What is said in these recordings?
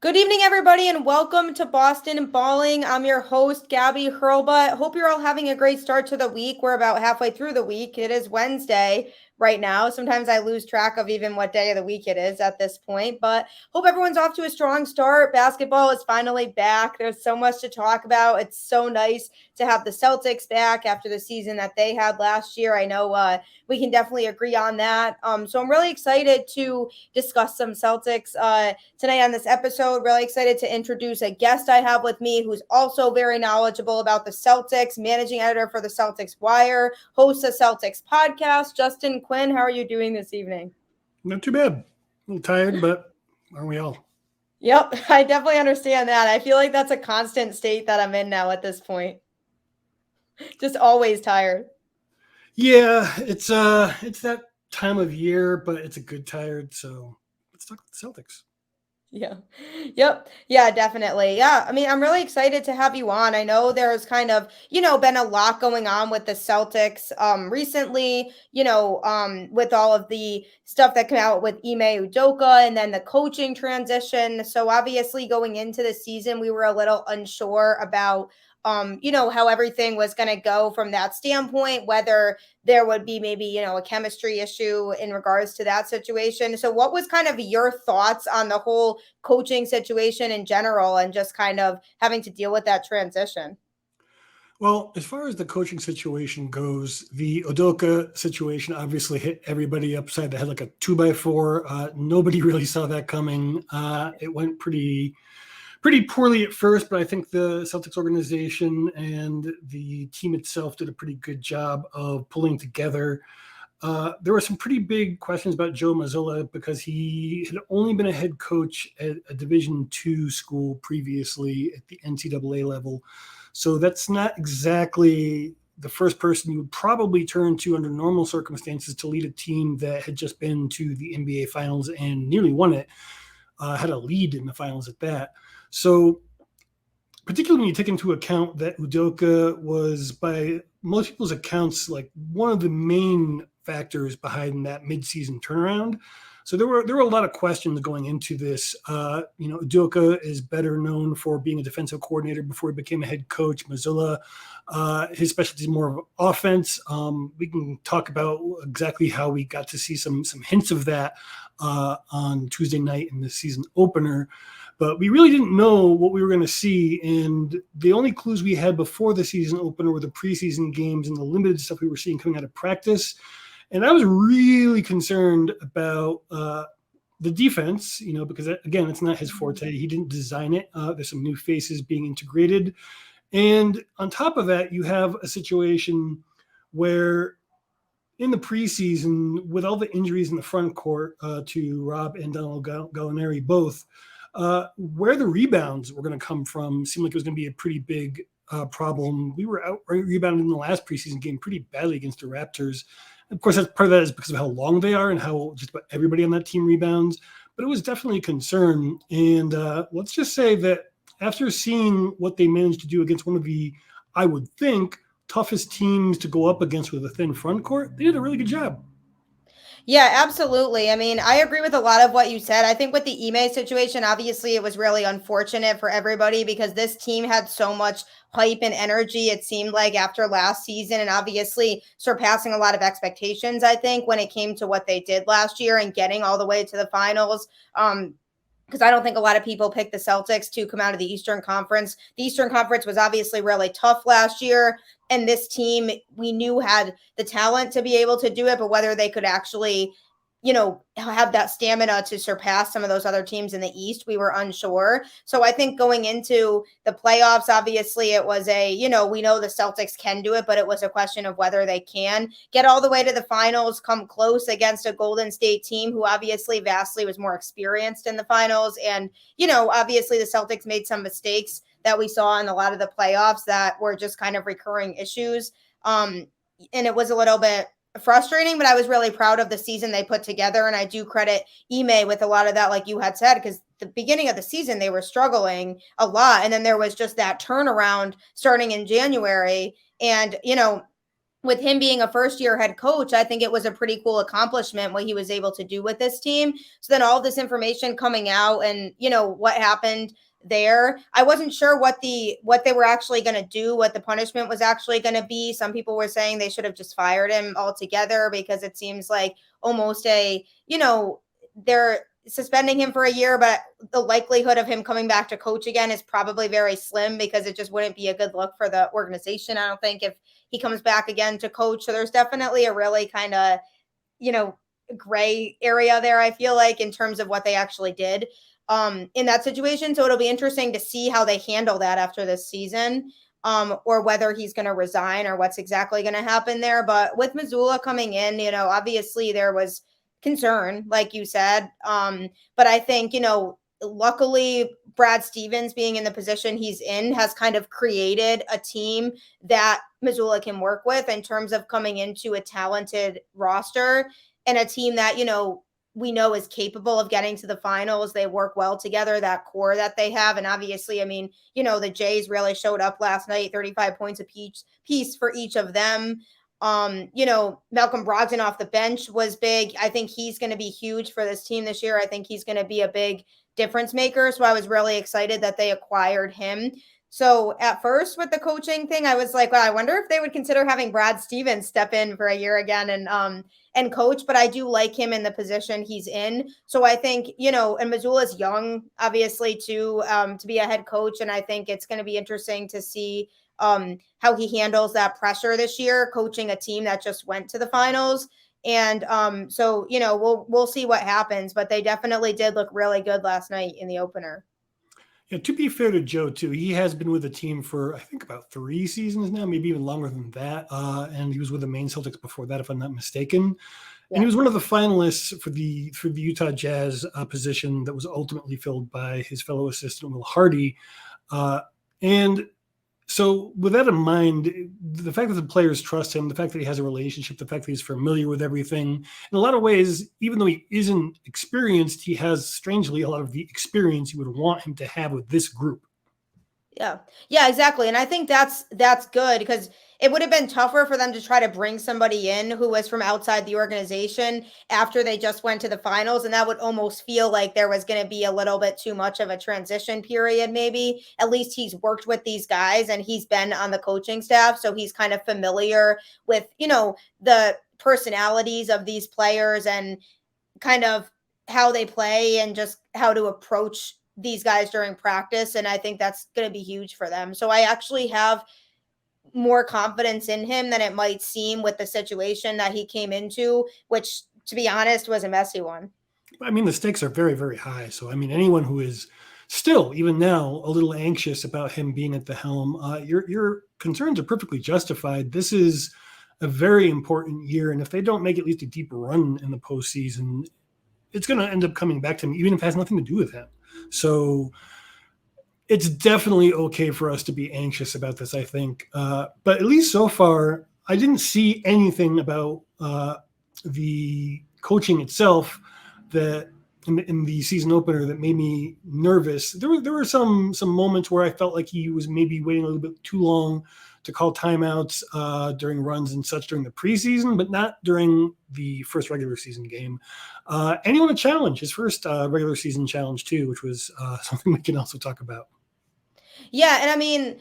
Good evening, everybody, and welcome to Boston Balling. I'm your host, Gabby Hurlbut. Hope you're all having a great start to the week. We're about halfway through the week. It is Wednesday right now. Sometimes I lose track of even what day of the week it is at this point, but hope everyone's off to a strong start. Basketball is finally back. There's so much to talk about. It's so nice to have the Celtics back after the season that they had last year. I know we can definitely agree on that. So I'm really excited to discuss some Celtics tonight on this episode. Really excited to introduce a guest I have with me who's also very knowledgeable about the Celtics, managing editor for the Celtics Wire, hosts a Celtics podcast. Justin Quinn, how are you doing this evening? Not too bad. A little tired, but aren't we all? Yep, I definitely understand that. I feel like that's a constant state that I'm in now at this point. Just always tired. Yeah, it's that time of year, but it's a good tired. So let's talk about the Celtics. Yeah. Yep. Yeah, definitely. Yeah. I mean, I'm really excited to have you on. I know there's kind of, been a lot going on with the Celtics recently, with all of the stuff that came out with Ime Udoka and then the coaching transition. So obviously going into the season, we were a little unsure about how everything was going to go from that standpoint, whether there would be maybe, a chemistry issue in regards to that situation. So what was kind of your thoughts on the whole coaching situation in general and just kind of having to deal with that transition? Well, as far as the coaching situation goes, the Udoka situation obviously hit everybody upside the head like a 2x4. Nobody really saw that coming. It went pretty poorly at first, but I think the Celtics organization and the team itself did a pretty good job of pulling together. There were some pretty big questions about Joe Mazzulla because he had only been a head coach at a Division II school previously at the NCAA level. So that's not exactly the first person you would probably turn to under normal circumstances to lead a team that had just been to the NBA Finals and nearly won it, had a lead in the finals at that. So particularly when you take into account that Udoka was, by most people's accounts, like one of the main factors behind that midseason turnaround. So there were a lot of questions going into this. Udoka is better known for being a defensive coordinator before he became a head coach. Mazzulla, his specialty is more of offense. We can talk about exactly how we got to see some hints of that on Tuesday night in the season opener. But we really didn't know what we were going to see. And the only clues we had before the season opener were the preseason games and the limited stuff we were seeing coming out of practice. And I was really concerned about the defense, because, again, it's not his forte. He didn't design it. There's some new faces being integrated. And on top of that, you have a situation where in the preseason, with all the injuries in the front court to Rob and Donald Gallinari both, where the rebounds were going to come from seemed like it was going to be a pretty big problem. We were out rebounding in the last preseason game pretty badly against the Raptors. Of course, that's part of that is because of how long they are and how just about everybody on that team rebounds. But it was definitely a concern. And let's just say that after seeing what they managed to do against one of the, I would think, toughest teams to go up against with a thin front court, they did a really good job. Yeah, absolutely. I mean, I agree with a lot of what you said. I think with the Ime situation, obviously, it was really unfortunate for everybody because this team had so much hype and energy, it seemed like, after last season, and obviously surpassing a lot of expectations, I think, when it came to what they did last year and getting all the way to the finals. Because I don't think a lot of people picked the Celtics to come out of the Eastern Conference. The Eastern Conference was obviously really tough last year. And this team, we knew had the talent to be able to do it, but whether they could actually, have that stamina to surpass some of those other teams in the East, we were unsure. So I think going into the playoffs, obviously it was we know the Celtics can do it, but it was a question of whether they can get all the way to the finals, come close against a Golden State team who obviously vastly was more experienced in the finals. And, obviously the Celtics made some mistakes that we saw in a lot of the playoffs that were just kind of recurring issues. And it was a little bit frustrating, but I was really proud of the season they put together. And I do credit Ime with a lot of that, like you had said, because the beginning of the season, they were struggling a lot. And then there was just that turnaround starting in January. And, with him being a first year head coach, I think it was a pretty cool accomplishment what he was able to do with this team. So then all this information coming out and, what happened there, I wasn't sure what they were actually going to do, what the punishment was actually going to be. Some people were saying they should have just fired him altogether because it seems like almost they're suspending him for a year, but the likelihood of him coming back to coach again is probably very slim because it just wouldn't be a good look for the organization. I don't think if he comes back again to coach. So there's definitely a really kind of, gray area there, I feel like, in terms of what they actually did in that situation. So it'll be interesting to see how they handle that after this season, or whether he's going to resign or what's exactly going to happen there. But with Missoula coming in, obviously there was concern, like you said. But I think, luckily Brad Stevens being in the position he's in has kind of created a team that Missoula can work with in terms of coming into a talented roster and a team that, we know is capable of getting to the finals. They work well together, that core that they have. And obviously, I mean, the Jays really showed up last night, 35 points a piece for each of them. Malcolm Brogdon off the bench was big. I think he's going to be huge for this team this year. I think he's going to be a big difference maker. So I was really excited that they acquired him. So at first with the coaching thing, I was like, well, I wonder if they would consider having Brad Stevens step in for a year again and coach, but I do like him in the position he's in. So I think, and Missoula's young, obviously, too, to be a head coach. And I think it's going to be interesting to see how he handles that pressure this year, coaching a team that just went to the finals. And so, we'll see what happens, but they definitely did look really good last night in the opener. Yeah, to be fair to Joe, too, he has been with the team for, I think, about 3 seasons now, maybe even longer than that. And he was with the Maine Celtics before that, if I'm not mistaken. Yeah. And he was one of the finalists for the Utah Jazz position that was ultimately filled by his fellow assistant, Will Hardy. And so with that in mind, the fact that the players trust him, the fact that he has a relationship, the fact that he's familiar with everything, in a lot of ways, even though he isn't experienced, he has strangely a lot of the experience you would want him to have with this group. Yeah, exactly. And I think that's good because it would have been tougher for them to try to bring somebody in who was from outside the organization after they just went to the finals. And that would almost feel like there was going to be a little bit too much of a transition period, maybe. At least he's worked with these guys and he's been on the coaching staff. So he's kind of familiar with, the personalities of these players and kind of how they play and just how to approach these guys during practice. And I think that's going to be huge for them. So I actually have more confidence in him than it might seem with the situation that he came into, which, to be honest, was a messy one. I mean, the stakes are very, very high. So, I mean, anyone who is still, even now, a little anxious about him being at the helm, your concerns are perfectly justified. This is a very important year. And if they don't make at least a deep run in the postseason, it's going to end up coming back to him, even if it has nothing to do with him. So it's definitely okay for us to be anxious about this, I think. But at least so far, I didn't see anything about the coaching itself that in the season opener that made me nervous. There were some moments where I felt like he was maybe waiting a little bit too long to call timeouts during runs and such during the preseason, but not during the first regular season game. And he won a challenge, his first regular season challenge too, which was something we can also talk about. Yeah, and I mean,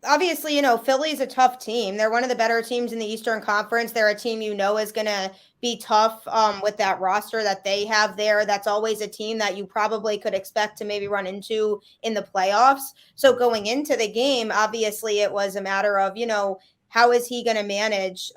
obviously, Philly's a tough team. They're one of the better teams in the Eastern Conference. They're a team is going to be tough with that roster that they have there. That's always a team that you probably could expect to maybe run into in the playoffs. So going into the game, obviously, it was a matter of, how is he going to manage,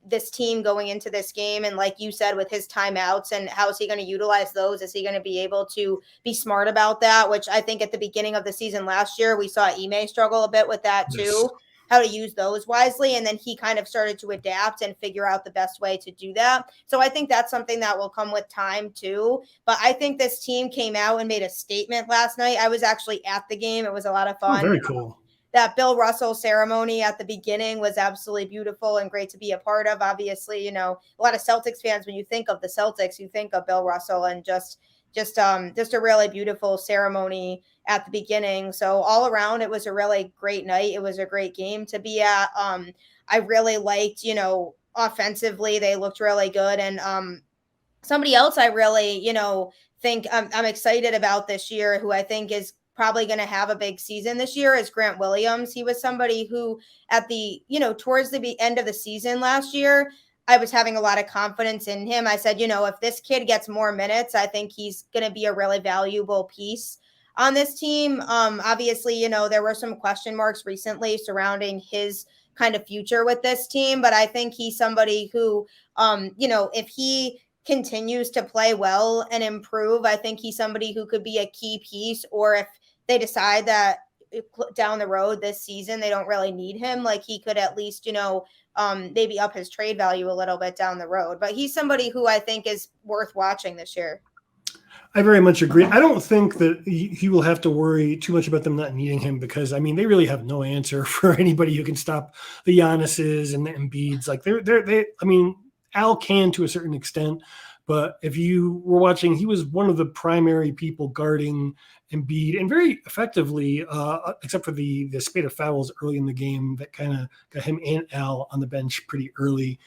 this team going into this game? And like you said, with his timeouts, and how is he going to utilize those? Is he going to be able to be smart about that? Which I think at the beginning of the season last year, we saw Ime struggle a bit with that too, yes. How to use those wisely. And then he kind of started to adapt and figure out the best way to do that. So I think that's something that will come with time too. But I think this team came out and made a statement last night. I was actually at the game. It was a lot of fun. Oh, very cool. That Bill Russell ceremony at the beginning was absolutely beautiful and great to be a part of. Obviously, a lot of Celtics fans, when you think of the Celtics, you think of Bill Russell and just just a really beautiful ceremony at the beginning. So all around, it was a really great night. It was a great game to be at. I really liked, offensively, they looked really good. And somebody else I really, think I'm excited about this year, who I think is probably going to have a big season this year, is Grant Williams. He was somebody who at the, towards the end of the season last year, I was having a lot of confidence in him. I said, if this kid gets more minutes, I think he's going to be a really valuable piece on this team. Obviously, there were some question marks recently surrounding his kind of future with this team, but I think he's somebody who, if he continues to play well and improve, I think he's somebody who could be a key piece. Or if they decide that down the road this season they don't really need him, like he could at least, maybe up his trade value a little bit down the road. But he's somebody who I think is worth watching this year. I very much agree. I don't think that he will have to worry too much about them not needing him, because I mean they really have no answer for anybody who can stop the Giannis's and the Embiids. Like they. I mean, Al can to a certain extent, but if you were watching, he was one of the primary people guarding Embiid, and very effectively, except for the spate of fouls early in the game that kind of got him and Al on the bench pretty early.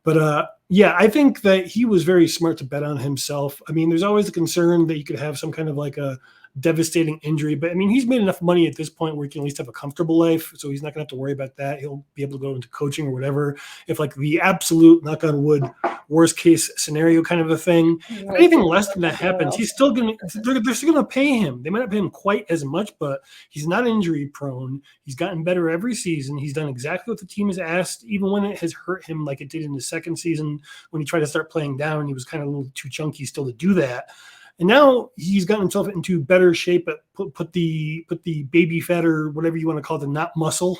But yeah, I think that he was very smart to bet on himself. I mean, there's always the concern that you could have some kind of like a devastating injury, but I mean, he's made enough money at this point where he can at least have a comfortable life, so he's not gonna have to worry about that. He'll be able to go into coaching or whatever, if like the absolute, knock on wood, worst case scenario kind of a thing. If anything less than that happens, he's still gonna they're still gonna pay him. They might not pay him quite as much, but he's not injury prone. He's gotten better every season. He's done exactly what the team has asked, even when it has hurt him, like it did in the second season when he tried to start playing down. He was kind of a little too chunky still to do that. And now he's gotten himself into better shape, but put the baby fat, or whatever you want to call it, not muscle.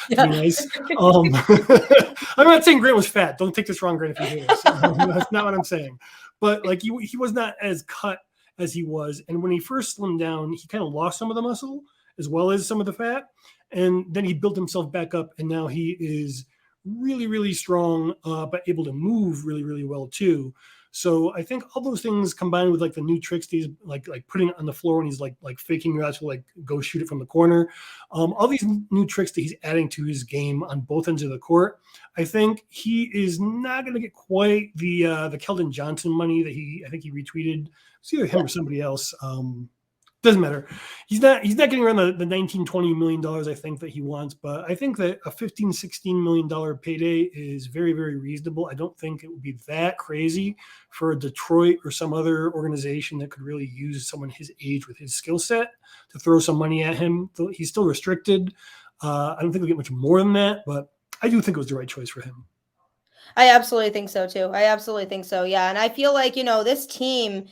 Yeah. Nice. I'm not saying Grant was fat. Don't take this wrong, Grant, if you hear this. That's not what I'm saying. But like he was not as cut as he was. And when he first slimmed down, he kind of lost some of the muscle as well as some of the fat. And then he built himself back up, and now he is really, really strong, but able to move really, really well too. So I think all those things combined with like the new tricks he's like putting it on the floor when he's like faking you out to like go shoot it from the corner, all these new tricks that he's adding to his game on both ends of the court, I think he is not going to get quite the Keldon Johnson money that I think he retweeted. It's either him or somebody else. Doesn't matter. He's not getting around the $19-20 million I think that he wants, but I think that a $15-16 million payday is very, very reasonable. I don't think it would be that crazy for a Detroit or some other organization that could really use someone his age with his skill set to throw some money at him. He's still restricted. I don't think he'll get much more than that, but I do think it was the right choice for him. I absolutely think so too. I absolutely think so. Yeah. And I feel like, this team,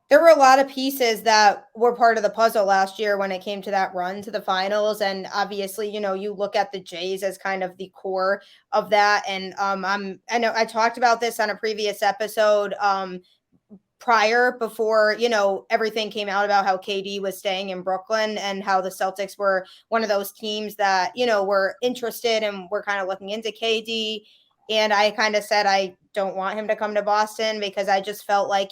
there were a lot of pieces that were part of the puzzle last year when it came to that run to the finals. And obviously, you look at the Jays as kind of the core of that. And I know I talked about this on a previous episode before, everything came out about how KD was staying in Brooklyn, and how the Celtics were one of those teams that, were interested and were kind of looking into KD. And I kind of said, I don't want him to come to Boston, because I just felt like,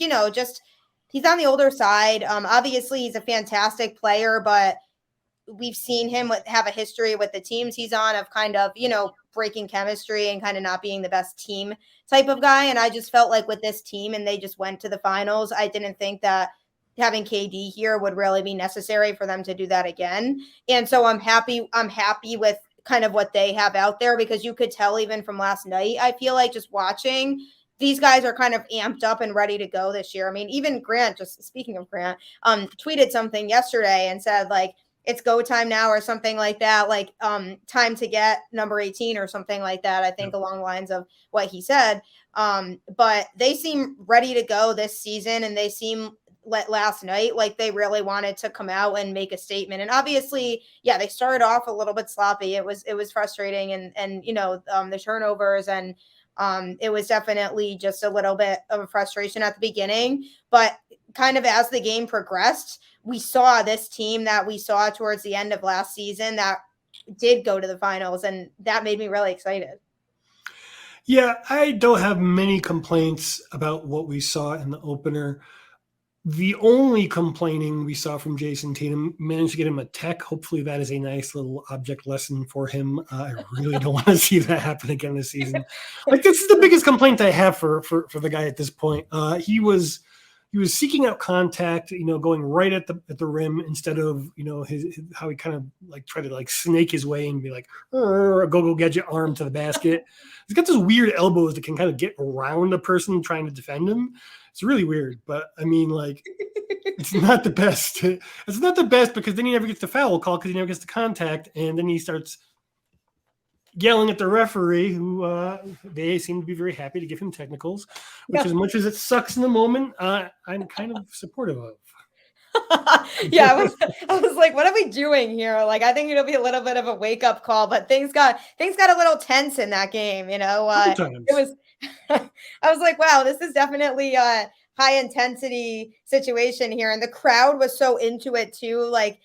he's on the older side. Obviously, he's a fantastic player, but we've seen him have a history with the teams he's on of kind of, breaking chemistry and kind of not being the best team type of guy. And I just felt like with this team, and they just went to the finals, I didn't think that having KD here would really be necessary for them to do that again. And so I'm happy with kind of what they have out there, because you could tell even from last night, I feel like just watching, these guys are kind of amped up and ready to go this year. I mean, even Grant, just speaking of Grant, tweeted something yesterday and said like, it's go time now, or something like that. Like, time to get number 18 or something like that. I think along the lines of what he said. But they seem ready to go this season, and they seem last night like they really wanted to come out and make a statement. And obviously, yeah, they started off a little bit sloppy. It was frustrating, and the turnovers, and it was definitely just a little bit of a frustration at the beginning. But kind of as the game progressed, we saw this team that we saw towards the end of last season that did go to the finals, and that made me really excited. Yeah, I don't have many complaints about what we saw in the opener. The only complaining we saw from Jason Tatum managed to get him a tech. Hopefully, that is a nice little object lesson for him. I really don't want to see that happen again this season. Like, this is the biggest complaint I have for the guy at this point. He was seeking out contact, going right at the rim instead of his how he kind of like try to like snake his way and be like go get your arm to the basket. He's got those weird elbows that can kind of get around a person trying to defend him. It's really weird, but I mean, like, it's not the best. It's not the best because then he never gets the foul call because he never gets the contact, and then he starts yelling at the referee, who they seem to be very happy to give him technicals, which as much as it sucks in the moment, I'm kind of supportive of. Yeah, I was like, what are we doing here? Like, I think it'll be a little bit of a wake up call, but things got a little tense in that game. It was. I was like, wow, this is definitely a high intensity situation here, and the crowd was so into it too. Like,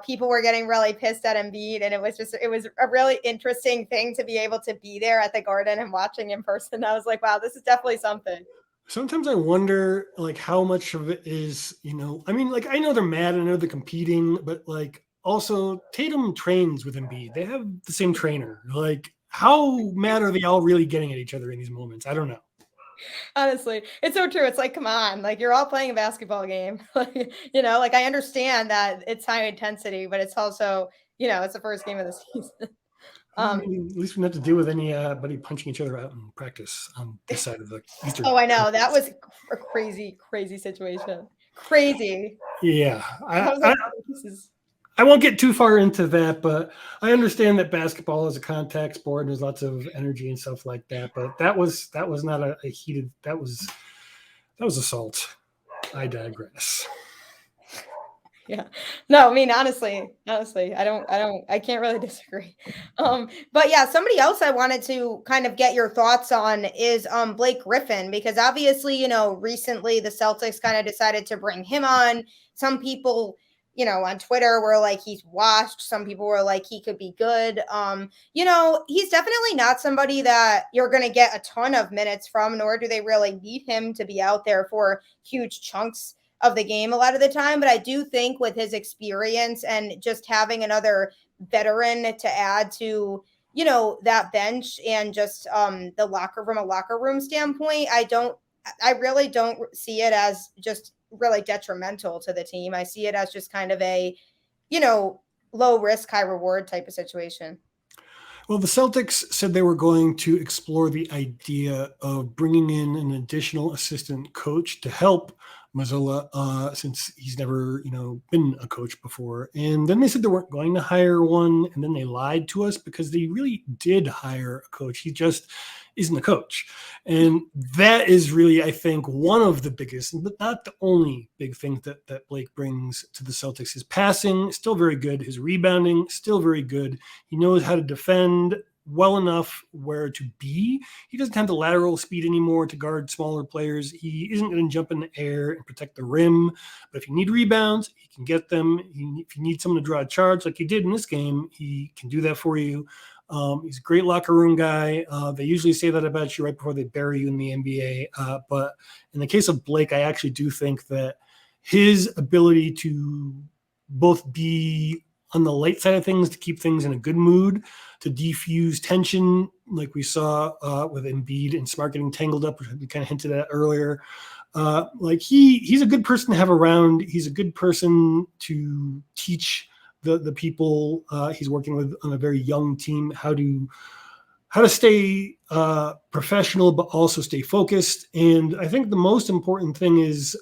people were getting really pissed at Embiid, and it was a really interesting thing to be able to be there at the Garden and watching in person. I was like, wow, this is definitely something. Sometimes I wonder, like, how much of it is, I mean, like, I know they're mad, I know they're competing, but like, also Tatum trains with Embiid. They have the same trainer. Like, how mad are they all really getting at each other in these moments? I don't know. Honestly, it's so true. It's like, come on, like you're all playing a basketball game. Like I understand that it's high intensity, but it's also, it's the first game of the season. I mean, at least we don't have to deal with anybody punching each other out in practice on this side of the Eastern. Oh, I know. That was a crazy, crazy situation. Crazy. Yeah. I won't get too far into that, but I understand that basketball is a contact sport and there's lots of energy and stuff like that. But that was not a heated, that was assault. I digress. Yeah. No, I mean, honestly, I can't really disagree. But yeah, somebody else I wanted to kind of get your thoughts on is Blake Griffin, because obviously, recently the Celtics kind of decided to bring him on. Some people, on Twitter were like he's washed. Some people were like he could be good. He's definitely not somebody that you're going to get a ton of minutes from, nor do they really need him to be out there for huge chunks of the game a lot of the time. But I do think with his experience and just having another veteran to add to, that bench and just the locker room standpoint, I really don't see it as just really detrimental to the team. I see it as just kind of a, low risk, high reward type of situation. Well, the Celtics said they were going to explore the idea of bringing in an additional assistant coach to help Mazzola, since he's never, been a coach before. And then they said they weren't going to hire one, and then they lied to us because they really did hire a coach. He just isn't a coach. And that is really, I think, one of the biggest, but not the only big thing that Blake brings to the Celtics. His passing, still very good. His rebounding, still very good. He knows how to defend well enough where to be. He doesn't have the lateral speed anymore to guard smaller players. He isn't going to jump in the air and protect the rim, but if you need rebounds, he can get them. If you need someone to draw a charge like he did in this game, he can do that for you. He's a great locker room guy. They usually say that about you right before they bury you in the NBA. But in the case of Blake, I actually do think that his ability to both be on the light side of things, to keep things in a good mood, to defuse tension, like we saw with Embiid and Smart getting tangled up, which we kind of hinted at earlier. Like he's a good person to have around. He's a good person to teach the people he's working with on a very young team how to stay professional, but also stay focused. And I think the most important thing is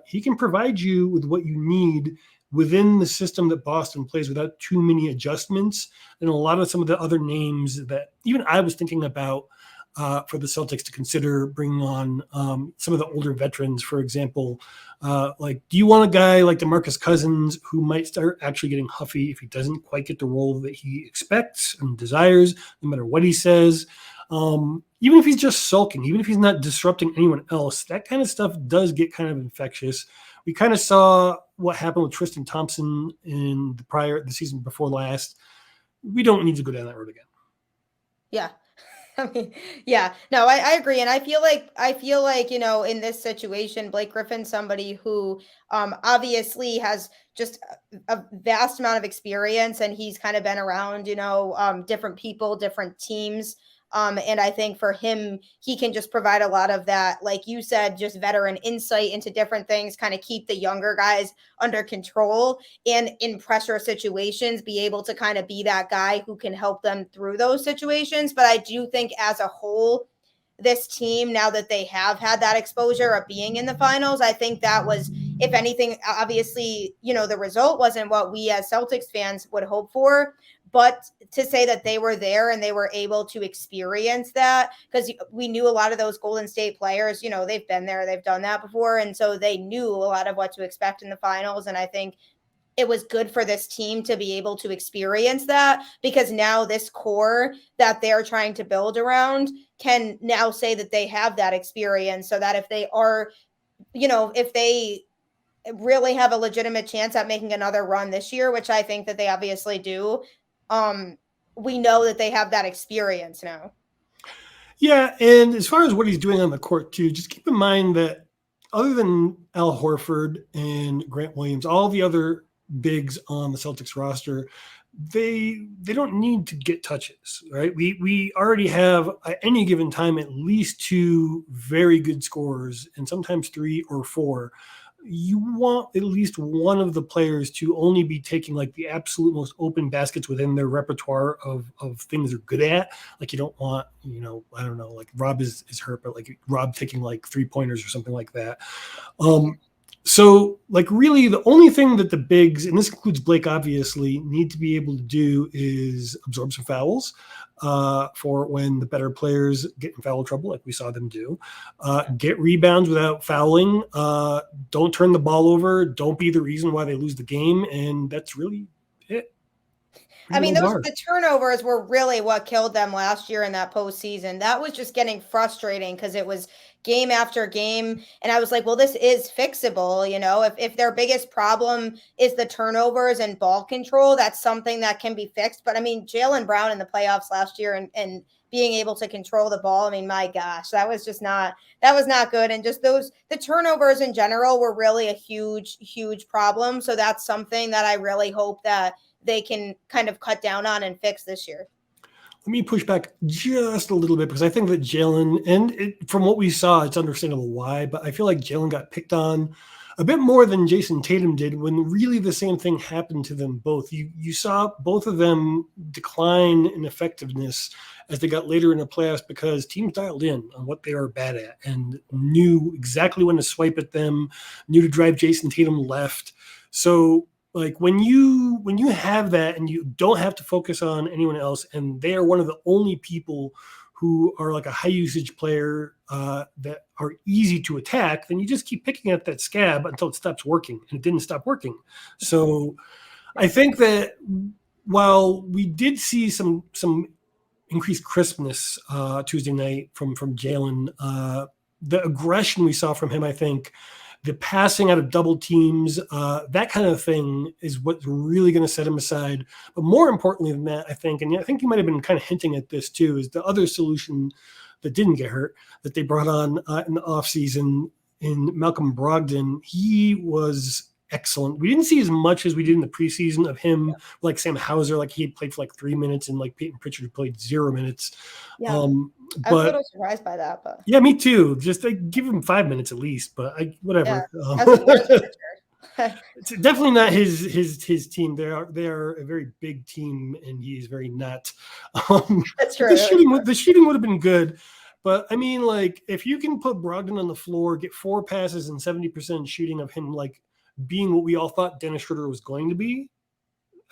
he can provide you with what you need within the system that Boston plays without too many adjustments. And a lot of some of the other names that even I was thinking about for the Celtics to consider bringing on some of the older veterans, for example. Like, do you want a guy like DeMarcus Cousins who might start actually getting huffy if he doesn't quite get the role that he expects and desires, no matter what he says? Even if he's just sulking, even if he's not disrupting anyone else, that kind of stuff does get kind of infectious. We kind of saw what happened with Tristan Thompson in the season before last. We don't need to go down that road again. Yeah. I mean, yeah, no, I agree. And I feel like, in this situation, Blake Griffin's somebody who obviously has just a vast amount of experience, and he's kind of been around, different people, different teams. And I think for him, he can just provide a lot of that, like you said, just veteran insight into different things, kind of keep the younger guys under control, and in pressure situations be able to kind of be that guy who can help them through those situations. But I do think as a whole, this team, now that they have had that exposure of being in the finals, I think that was, if anything, obviously, the result wasn't what we as Celtics fans would hope for. But to say that they were there and they were able to experience that, because we knew a lot of those Golden State players, they've been there, they've done that before. And so they knew a lot of what to expect in the finals. And I think it was good for this team to be able to experience that, because now this core that they're trying to build around can now say that they have that experience, so that if they are, if they really have a legitimate chance at making another run this year, which I think that they obviously do, um, we know that they have that experience now. Yeah, and as far as what he's doing on the court too, just keep in mind that other than Al Horford and Grant Williams, all the other bigs on the Celtics roster, they don't need to get touches, right? We already have at any given time at least two very good scorers, and sometimes three or four. You want at least one of the players to only be taking like the absolute most open baskets within their repertoire of things they're good at. Like you don't want, I don't know, like Rob is hurt, but like Rob taking like 3-pointers or something like that. So like really the only thing that the bigs, and this includes Blake obviously, need to be able to do is absorb some fouls for when the better players get in foul trouble, like we saw them do. Get rebounds without fouling. Don't turn the ball over. Don't be the reason why they lose the game. And that's really it. I mean, the turnovers were really what killed them last year in that postseason. That was just getting frustrating because it was game after game. And I was like, well, this is fixable. If their biggest problem is the turnovers and ball control, that's something that can be fixed. But I mean, Jaylen Brown in the playoffs last year and being able to control the ball, I mean, my gosh, that was not good. And just the turnovers in general were really a huge, huge problem. So that's something that I really hope that they can kind of cut down on and fix this year. Let me push back just a little bit, because I think that Jaylen, and from what we saw, it's understandable why, but I feel like Jaylen got picked on a bit more than Jason Tatum did, when really the same thing happened to them both. You saw both of them decline in effectiveness as they got later in the playoffs, because teams dialed in on what they are bad at and knew exactly when to swipe at them, knew to drive Jason Tatum left. So like when you have that and you don't have to focus on anyone else, and they are one of the only people who are like a high usage player that are easy to attack, then you just keep picking at that scab until it stops working, and it didn't stop working. So I think that while we did see some increased crispness Tuesday night from Jaylen, the aggression we saw from him, I think, the passing out of double teams, that kind of thing is what's really going to set him aside. But more importantly than that, I think, and I think you might have been kind of hinting at this too, is the other solution that didn't get hurt that they brought on in the offseason in Malcolm Brogdon. He was excellent. We didn't see as much as we did in the preseason of him, like Sam Hauser, like he had played for like 3 minutes, and like Peyton Pritchard who played 0 minutes. Yeah. I was a little surprised by that, but yeah, me too. Just give him 5 minutes at least, but whatever. Yeah, it's definitely not his team. They are a very big team, and he is very not. That's true. The shooting would have been good, but I mean, like if you can put Brogdon on the floor, get 4 passes and 70% shooting of him, like being what we all thought Dennis Schroeder was going to be,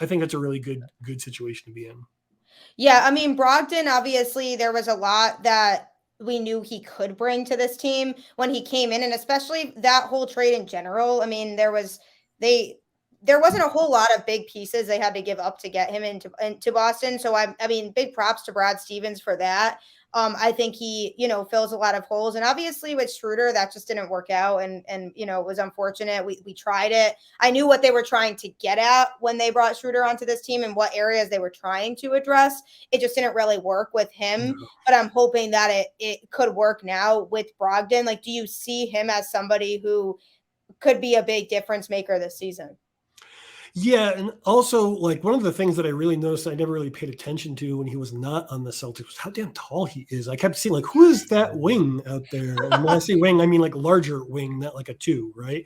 I think that's a really good situation to be in. Yeah, I mean, Brogdon, obviously, there was a lot that we knew he could bring to this team when he came in, and especially that whole trade in general. I mean, there wasn't a whole lot of big pieces they had to give up to get him into Boston. So I mean, big props to Brad Stevens for that. I think he, fills a lot of holes, and obviously with Schroeder, that just didn't work out, and it was unfortunate. We tried it. I knew what they were trying to get at when they brought Schroeder onto this team and what areas they were trying to address. It just didn't really work with him, but I'm hoping that it could work now with Brogdon. Like, do you see him as somebody who could be a big difference maker this season? Yeah, and also, like, one of the things that I really noticed I never really paid attention to when he was not on the Celtics was how damn tall he is. I kept seeing, like, who is that wing out there? And when I say wing, I mean, like, larger wing, not like a 2, right?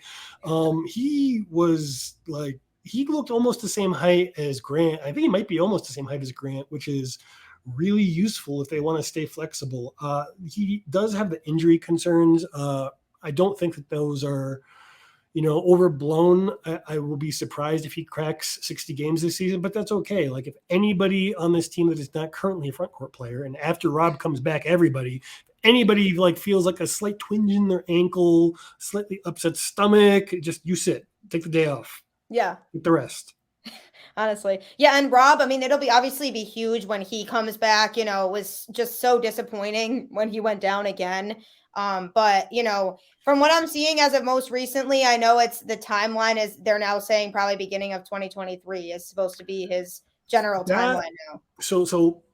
He was, like, he looked almost the same height as Grant. I think he might be almost the same height as Grant, which is really useful if they want to stay flexible. He does have the injury concerns. I don't think that those are overblown. I will be surprised if he cracks 60 games this season, but that's okay. Like, if anybody on this team that is not currently a front court player, and after Rob comes back, anybody like feels like a slight twinge in their ankle, slightly upset stomach, just you sit, take the day off. Yeah. With the rest. Honestly. Yeah, and Rob, I mean, it'll be obviously be huge when he comes back. It was just so disappointing when he went down again. But from what I'm seeing as of most recently, I know it's the timeline is they're now saying probably beginning of 2023 is supposed to be his general timeline now. So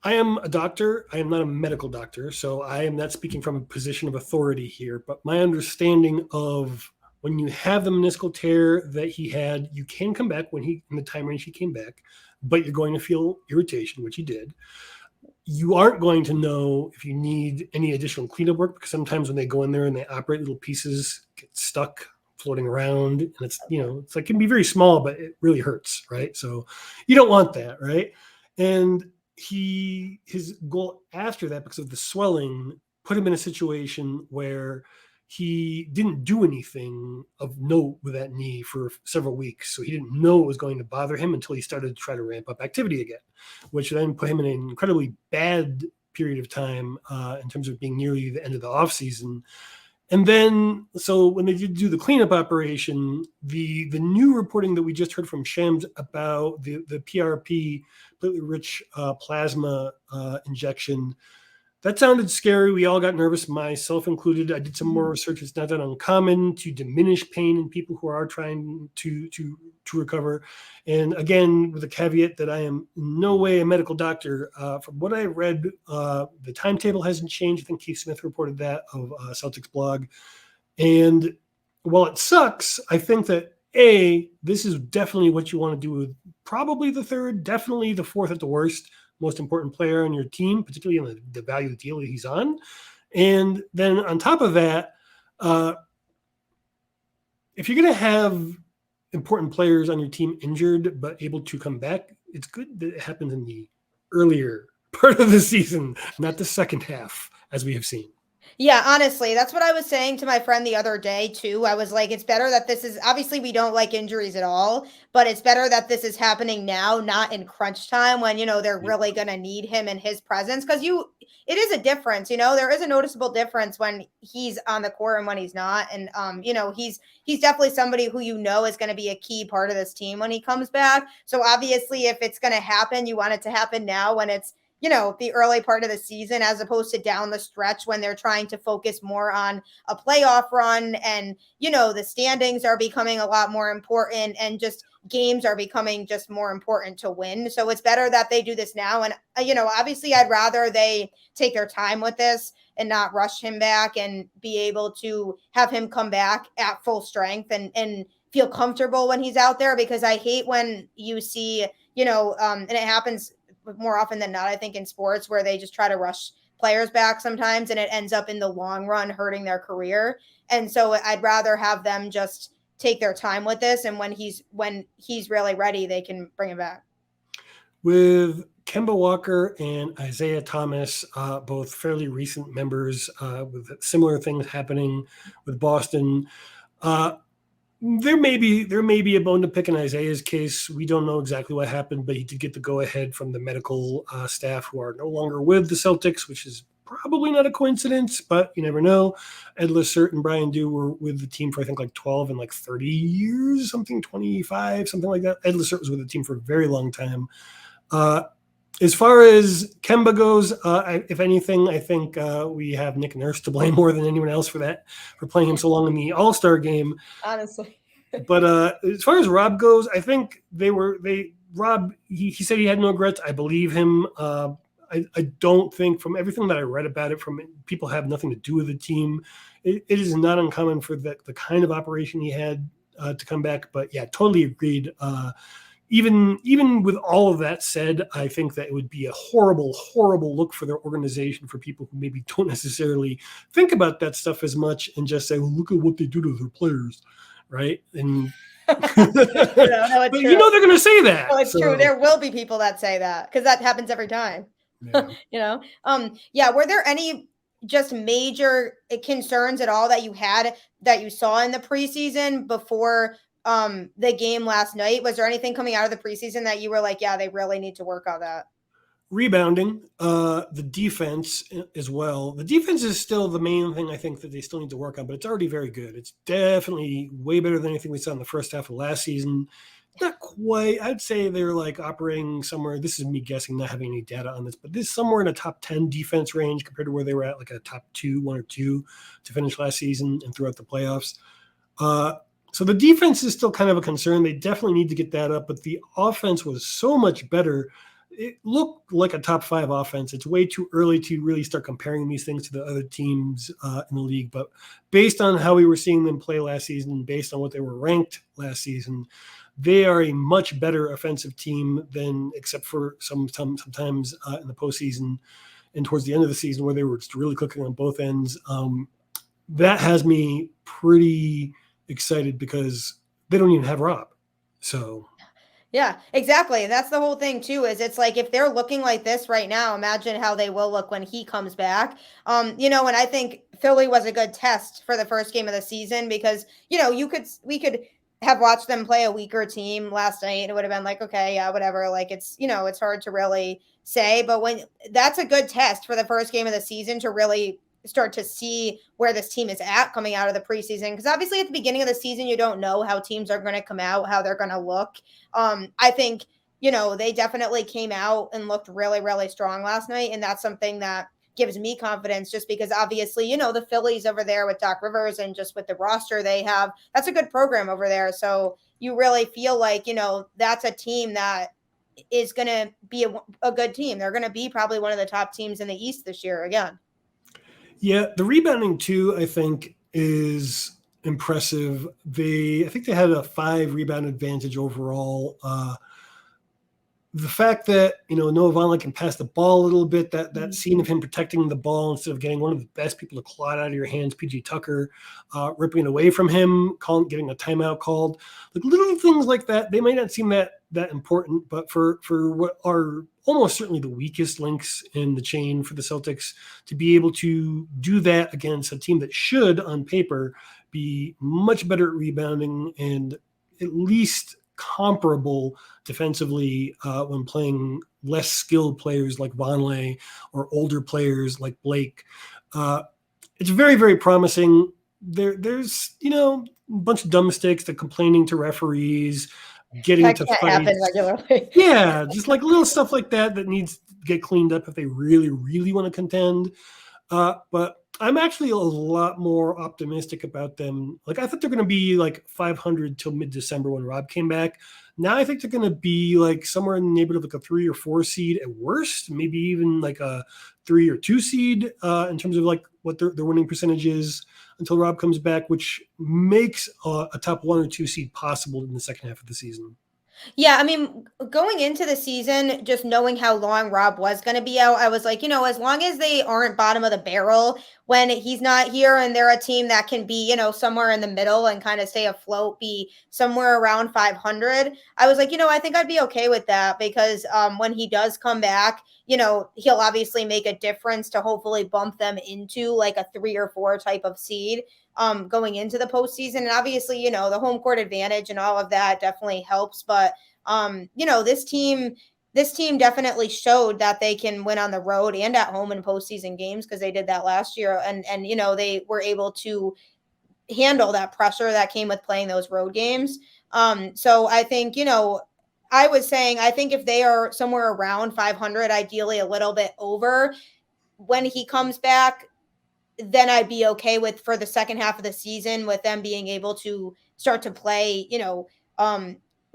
I am a doctor. I am not a medical doctor, so I am not speaking from a position of authority here. But my understanding of when you have the meniscal tear that he had, you can come back in the time range he came back, but you're going to feel irritation, which he did. You aren't going to know if you need any additional cleanup work, because sometimes when they go in there and they operate, little pieces get stuck floating around, and it's like, it can be very small, but it really hurts, right? So you don't want that, right? And his goal after that, because of the swelling, put him in a situation where he didn't do anything of note with that knee for several weeks. So he didn't know it was going to bother him until he started to try to ramp up activity again, which then put him in an incredibly bad period of time in terms of being nearly the end of the offseason. And then, so when they did do the cleanup operation, the new reporting that we just heard from Shams about the PRP, platelet-rich plasma injection, that sounded scary. We all got nervous, myself included. I did some more research. It's not that uncommon to diminish pain in people who are trying to recover. And again, with a caveat that I am in no way a medical doctor. From what I read, the timetable hasn't changed. I think Keith Smith reported that of Celtics blog. And while it sucks, I think that this is definitely what you want to do with probably the third, definitely the fourth at the worst, most important player on your team, particularly in the value deal that he's on. And then on top of that, if you're going to have important players on your team injured but able to come back, it's good that it happens in the earlier part of the season, not the second half, as we have seen. Yeah, honestly, that's what I was saying to my friend the other day too. I was like, it's better that this is, obviously we don't like injuries at all, but it's better that this is happening now, not in crunch time when, they're really going to need him and his presence. Cause it is a difference, there is a noticeable difference when he's on the court and when he's not. And, he's definitely somebody who, is going to be a key part of this team when he comes back. So obviously if it's going to happen, you want it to happen now when it's, the early part of the season, as opposed to down the stretch when they're trying to focus more on a playoff run. And, the standings are becoming a lot more important and just games are becoming just more important to win. So it's better that they do this now. And, obviously I'd rather they take their time with this and not rush him back and be able to have him come back at full strength and feel comfortable when he's out there, because I hate when you see, and it happens more often than not, I think, in sports, where they just try to rush players back sometimes and it ends up in the long run hurting their career. And so I'd rather have them just take their time with this, and when he's really ready, they can bring him back. With Kemba Walker and Isaiah Thomas, both fairly recent members, with similar things happening with Boston, there may be a bone to pick in Isaiah's case. We don't know exactly what happened, but he did get the go-ahead from the medical staff, who are no longer with the Celtics, which is probably not a coincidence, but you never know. Ed Lissert and Brian Dew were with the team for, I think, like 12 and like 30 years, something, 25, something like that. Ed Lissert was with the team for a very long time. As far as Kemba goes, if anything, I think we have Nick Nurse to blame more than anyone else for that, for playing him so long in the All-Star game. Honestly. But as far as Rob goes, I think Rob, he said he had no regrets. I believe him. I don't think, from everything that I read about it, from people have nothing to do with the team, it is not uncommon for the kind of operation he had to come back. But yeah, totally agreed. Even with all of that said, I think that it would be a horrible, horrible look for their organization, for people who maybe don't necessarily think about that stuff as much and just say, well, look at what they do to their players, right? And No, but true. you know they're going to say that. No, it's true. There will be people that say that, because that happens every time. Yeah. Yeah. Were there any just major concerns at all that you saw in the preseason before the game last night? Was there anything coming out of the preseason that you were like, yeah, they really need to work on that? Rebounding, the defense as well. The defense is still the main thing I think that they still need to work on, but it's already very good. It's definitely way better than anything we saw in the first half of last season. Not quite. I'd say they're like operating somewhere. This is me guessing, not having any data on this, but this is somewhere in a top 10 defense range compared to where they were at, like a top 1 or 2 to finish last season and throughout the playoffs. So the defense is still kind of a concern. They definitely need to get that up, but the offense was so much better. It looked like a top 5 offense. It's way too early to really start comparing these things to the other teams in the league. But based on how we were seeing them play last season, and based on what they were ranked last season, they are a much better offensive team than, except for sometimes in the postseason and towards the end of the season where they were just really clicking on both ends. That has me pretty excited because they don't even have Rob. So yeah, exactly. And that's the whole thing too, is it's like, if they're looking like this right now, imagine how they will look when he comes back. And I think Philly was a good test for the first game of the season, because, we could have watched them play a weaker team last night and it would have been like, okay, yeah, whatever. Like, it's hard to really say, but when that's a good test for the first game of the season to really start to see where this team is at coming out of the preseason. Because obviously at the beginning of the season, you don't know how teams are going to come out, how they're going to look. I think, they definitely came out and looked really, really strong last night. And that's something that gives me confidence, just because obviously, the Phillies over there with Doc Rivers and just with the roster they have, that's a good program over there. So you really feel like, that's a team that is going to be a good team. They're going to be probably one of the top teams in the East this year again. Yeah, the rebounding too, I think, is impressive. I think they had a 5 rebound advantage overall. The fact that, Noah Vonleh can pass the ball a little bit, that scene of him protecting the ball instead of getting one of the best people to claw it out of your hands, PG Tucker, ripping it away from him, getting a timeout called. Like little things like that, they might not seem that important, but for what are almost certainly the weakest links in the chain for the Celtics to be able to do that against a team that should, on paper, be much better at rebounding and at least comparable defensively when playing less skilled players like Vonleh or older players like Blake. It's very, very promising. There's a bunch of dumb mistakes, the complaining to referees, getting that to can't fights. Happen regularly. Yeah, just like little stuff like that needs to get cleaned up if they really, really want to contend. But I'm actually a lot more optimistic about them. Like, I thought they're going to be like 500 till mid-December when Rob came back. Now I think they're going to be like somewhere in the neighborhood of like a 3 or 4 seed at worst, maybe even like a 3 or 2 seed in terms of like what their winning percentage is until Rob comes back, which makes a top 1 or 2 seed possible in the second half of the season. Yeah, I mean, going into the season, just knowing how long Rob was going to be out, I was like, as long as they aren't bottom of the barrel when he's not here, and they're a team that can be, somewhere in the middle and kind of stay afloat, be somewhere around 500, I was like, I think I'd be okay with that, because when he does come back, he'll obviously make a difference to hopefully bump them into like a 3 or 4 type of seed going into the postseason. And obviously, the home court advantage and all of that definitely helps. But, this team, this team definitely showed that they can win on the road and at home in postseason games, because they did that last year. And they were able to handle that pressure that came with playing those road games. So I think, I was saying, I think if they are somewhere around 500, ideally a little bit over when he comes back, then I'd be okay with, for the second half of the season, with them being able to start to play,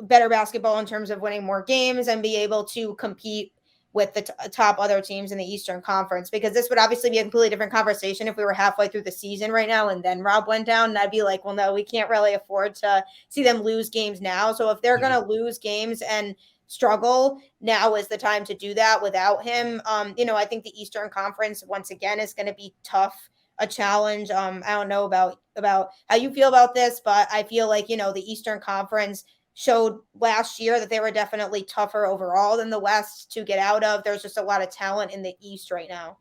better basketball in terms of winning more games and be able to compete with the top other teams in the Eastern Conference. Because this would obviously be a completely different conversation if we were halfway through the season right now and then Rob went down, and I'd be like, well, no, we can't really afford to see them lose games now. So if they're going to lose games and struggle, now is the time to do that without him. I think the Eastern Conference once again is going to be tough, a challenge. I don't know about how you feel about this, but I feel like, the Eastern Conference showed last year that they were definitely tougher overall than the West to get out of. There's just a lot of talent in the East right now.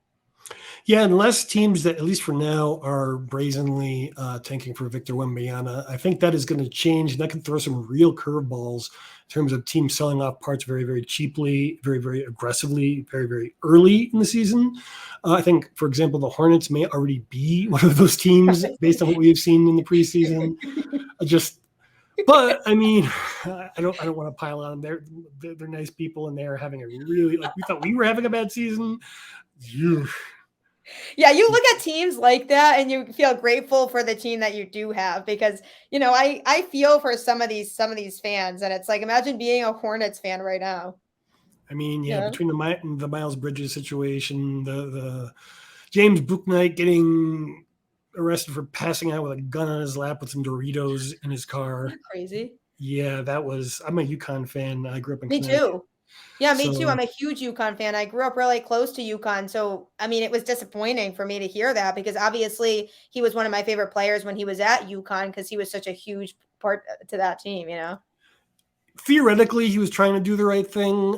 Yeah, unless teams that, at least for now, are brazenly tanking for Victor Wembanyama, I think that is going to change, and that can throw some real curveballs in terms of teams selling off parts very, very cheaply, very, very aggressively, very, very early in the season. I think, for example, the Hornets may already be one of those teams based on what we've seen in the preseason. But I mean, I don't want to pile on. They're nice people, and they're having a really, we thought we were having a bad season. Yeah, you look at teams like that and you feel grateful for the team that you do have, because I feel for some of these fans, and it's like, imagine being a Hornets fan right now. I mean, between the Miles Bridges situation, the James Bouknight getting arrested for passing out with a gun on his lap with some Doritos in his car. Isn't that crazy? Yeah, I'm a UConn fan. I grew up in Me Connecticut. too. Yeah, me too. I'm a huge UConn fan. I grew up really close to UConn. So, I mean, it was disappointing for me to hear that, because obviously he was one of my favorite players when he was at UConn, because he was such a huge part to that team, Theoretically, he was trying to do the right thing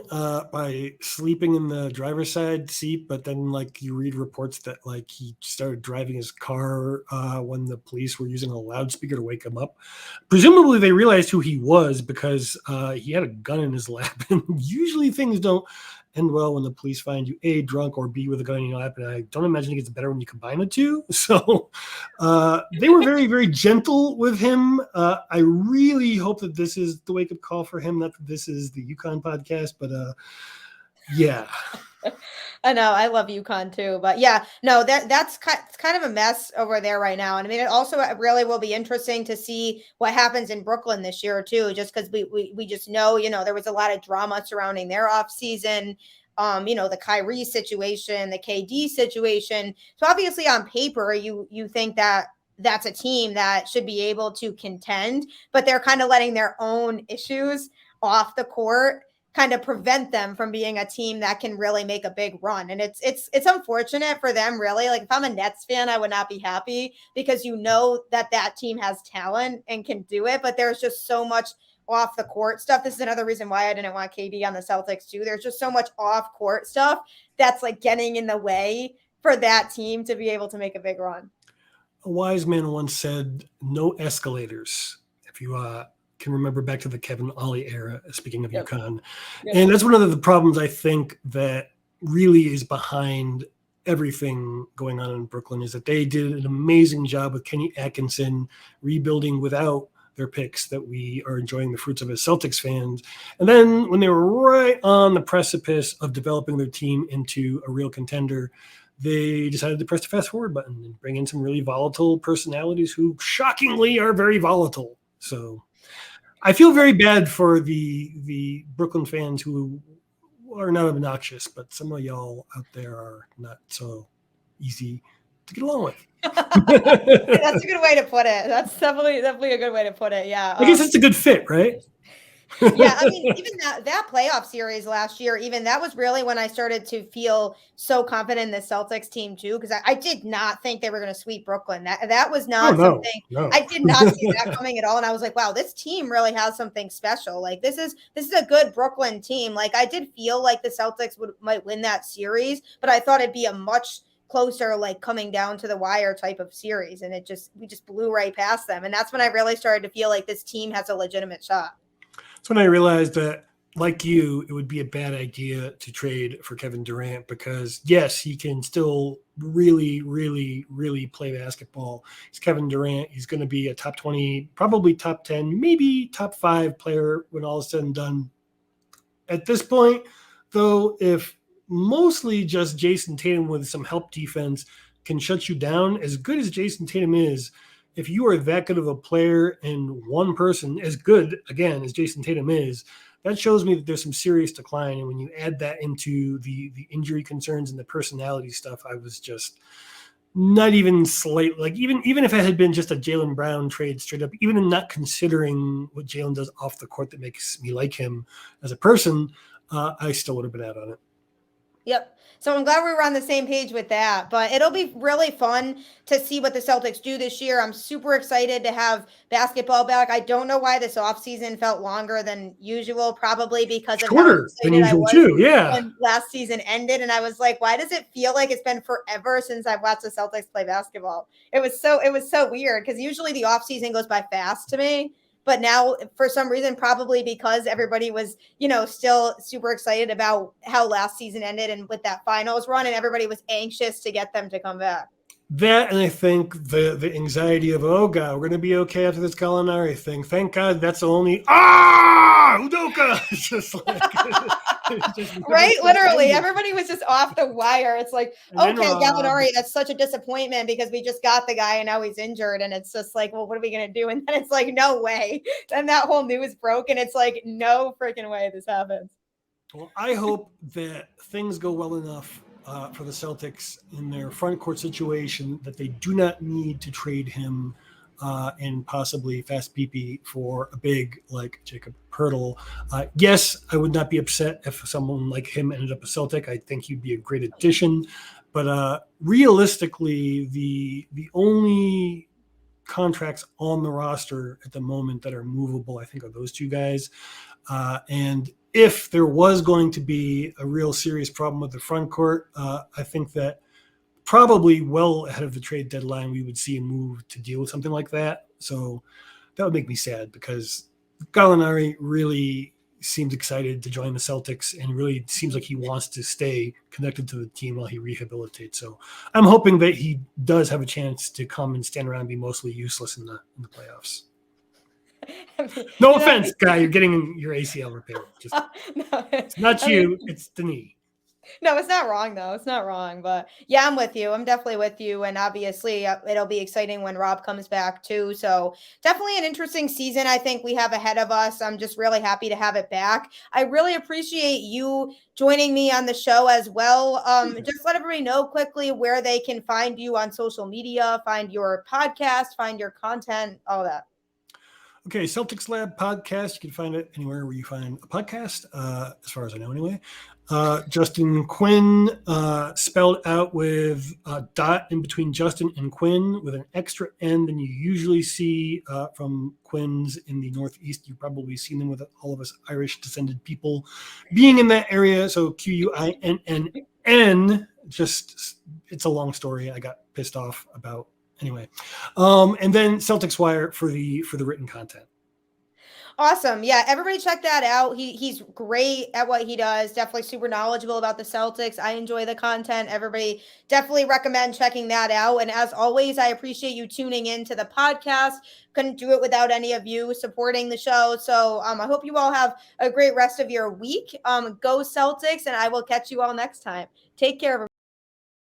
by sleeping in the driver's side seat, but then, you read reports that, he started driving his car when the police were using a loudspeaker to wake him up. Presumably, they realized who he was because he had a gun in his lap, and usually things don't end well when the police find you A, drunk, or B, with a gun in your lap, and I don't imagine it gets better when you combine the two. So they were very, very gentle with him. I really hope that this is the wake-up call for him, not that this is the UConn podcast, but yeah. I know, I love UConn too, but yeah, no, that's kind of a mess over there right now. And I mean, it also really will be interesting to see what happens in Brooklyn this year too, just because we just know, there was a lot of drama surrounding their offseason, the Kyrie situation, the KD situation. So obviously on paper, you think that that's a team that should be able to contend, but they're kind of letting their own issues off the court kind of prevent them from being a team that can really make a big run. And it's unfortunate for them, really. Like, if I'm a Nets fan, I would not be happy, because that team has talent and can do it, but there's just so much off the court stuff. This is another reason why I didn't want KD on the Celtics too. There's just so much off court stuff that's getting in the way for that team to be able to make a big run. A wise man once said, no escalators. If you can remember back to the Kevin Ollie era, speaking of UConn. Yep. And that's one of the problems, I think, that really is behind everything going on in Brooklyn, is that they did an amazing job with Kenny Atkinson rebuilding without their picks that we are enjoying the fruits of as Celtics fans. And then when they were right on the precipice of developing their team into a real contender, they decided to press the fast forward button and bring in some really volatile personalities who shockingly are very volatile. So I feel very bad for the Brooklyn fans who are not obnoxious, but some of y'all out there are not so easy to get along with. That's a good way to put it. That's definitely a good way to put it. Yeah. I guess it's a good fit, right? Yeah, I mean, even that playoff series last year, even that was really when I started to feel so confident in the Celtics team too, because I did not think they were going to sweep Brooklyn. That was not something. No. I did not see that coming at all, and I was like, wow, this team really has something special. Like, this is a good Brooklyn team. Like, I did feel like the Celtics might win that series, but I thought it'd be a much closer, coming down to the wire type of series, and we just blew right past them, and that's when I really started to feel like this team has a legitimate shot. That's when I realized that like you, it would be a bad idea to trade for Kevin Durant because, yes, he can still really, really, really play basketball. He's Kevin Durant. He's going to be a top 20, probably top 10, maybe top 5 player when all is said and done. At this point, though, if mostly just Jason Tatum with some help defense can shut you down, as good as Jason Tatum is, if you are that good of a player and one person as good, again, as Jason Tatum is, that shows me that there's some serious decline. And when you add that into the injury concerns and the personality stuff, I was just not even slight. Like even if it had been just a Jaylen Brown trade straight up, even in not considering what Jaylen does off the court that makes me like him as a person, I still would have been out on it. Yep. So I'm glad we were on the same page with that. But it'll be really fun to see what the Celtics do this year. I'm super excited to have basketball back. I don't know why this offseason felt longer than usual, probably because of how Shorter than excited I usual was too. Yeah. when last season ended. And I was like, why does it feel like it's been forever since I've watched the Celtics play basketball? It was so weird because usually the offseason goes by fast to me. But now, for some reason, probably because everybody was, still super excited about how last season ended and with that finals run, and everybody was anxious to get them to come back. That, and I think the anxiety of, oh God, we're going to be okay after this Gallinari thing. Thank God that's only, Udoka! It's just like, right? Literally, everybody was just off the wire. It's like, okay, Gallinari, that's such a disappointment because we just got the guy and now he's injured. And it's just like, well, what are we going to do? And then it's like, no way. Then that whole news broke and it's like, no freaking way this happens. Well, I hope that things go well enough for the Celtics in their front court situation that they do not need to trade him and possibly fast PP for a big like Jacob Hurlbut. Yes, I would not be upset if someone like him ended up a Celtic. I think he'd be a great addition. But realistically, the only contracts on the roster at the moment that are movable, I think, are those two guys. And if there was going to be a real serious problem with the front court, I think that probably well ahead of the trade deadline, we would see a move to deal with something like that. So that would make me sad because Gallinari really seems excited to join the Celtics and really seems like he wants to stay connected to the team while he rehabilitates. So I'm hoping that he does have a chance to come and stand around and be mostly useless in the playoffs. No offense, guy. You're getting your ACL repaired. No, it's not you. It's the knee. No, it's not wrong, though. It's not wrong. But yeah, I'm with you. I'm definitely with you. And obviously, it'll be exciting when Rob comes back, too. So definitely an interesting season I think we have ahead of us. I'm just really happy to have it back. I really appreciate you joining me on the show as well. Just let everybody know quickly where they can find you on social media, find your podcast, find your content, all that. Okay, Celtics Lab podcast. You can find it anywhere where you find a podcast, as far as I know anyway. Justin Quinn, spelled out with a dot in between Justin and Quinn with an extra N than you usually see from Quinns in the Northeast. You've probably seen them with all of us Irish descended people being in that area. So Quinn. Just, it's a long story. I got pissed off about. Anyway, and then Celtics Wire for the written content. Awesome. Yeah, everybody check that out. He's great at what he does. Definitely super knowledgeable about the Celtics. I enjoy the content. Everybody definitely recommend checking that out. And as always, I appreciate you tuning into the podcast. Couldn't do it without any of you supporting the show. So I hope you all have a great rest of your week. Go Celtics, and I will catch you all next time. Take care, everybody.